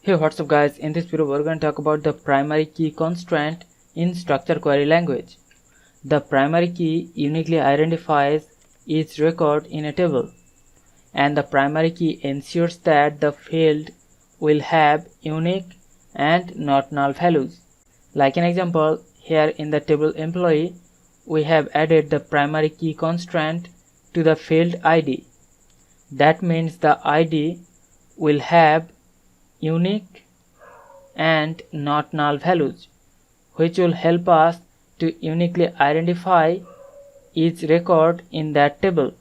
Hey, what's up guys? In this video we're going to talk about the primary key constraint in structure query language. The primary key uniquely identifies each record in a table, and the primary key ensures that the field will have unique and not null values. Like an example, here in the table employee we have added the primary key constraint to the field ID. That means the ID will have unique and not null values, which will help us to uniquely identify each record in that table.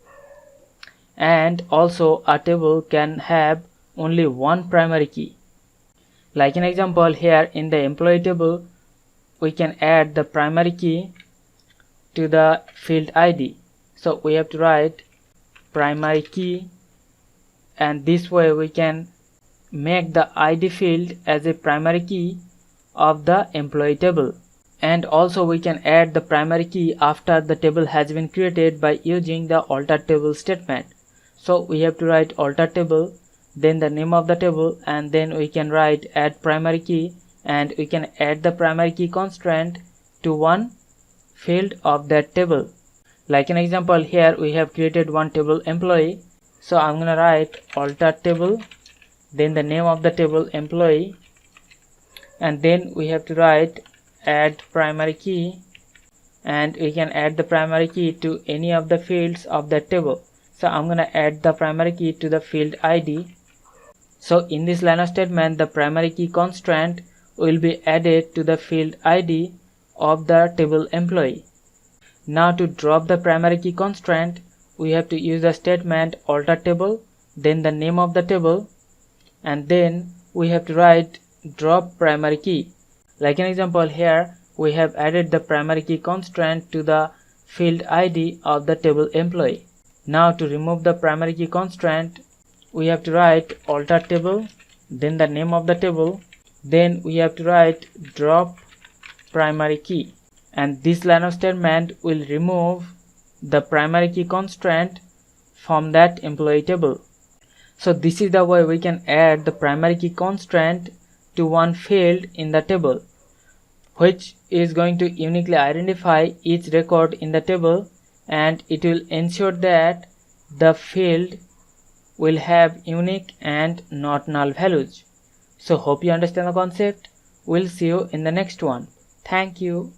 And also a table can have only one primary key. Like an example, here in the employee table we can add the primary key to the field ID. So we have to write primary key, and this way we can make the ID field as a primary key of the employee table. And also we can add the primary key after the table has been created by using the alter table statement. So we have to write alter table, then the name of the table, and then we can write add primary key, and we can add the primary key constraint to one field of that table. Like an example, here we have created one table employee, so I'm gonna write alter table, then the name of the table employee, and then we have to write add primary key, and we can add the primary key to any of the fields of that table. So I'm gonna add the primary key to the field ID. So in this line of statement, the primary key constraint will be added to the field ID of the table employee. Now to drop the primary key constraint, we have to use the statement alter table, then the name of the table, and then we have to write drop primary key. Like an example, here we have added the primary key constraint to the field ID of the table employee. Now to remove the primary key constraint, we have to write alter table, then the name of the table, then we have to write drop primary key, and this line of statement will remove the primary key constraint from that employee table. So this is the way we can add the primary key constraint to one field in the table, which is going to uniquely identify each record in the table, and it will ensure that the field will have unique and not null values. So hope you understand the concept. We'll see you in the next one. Thank you.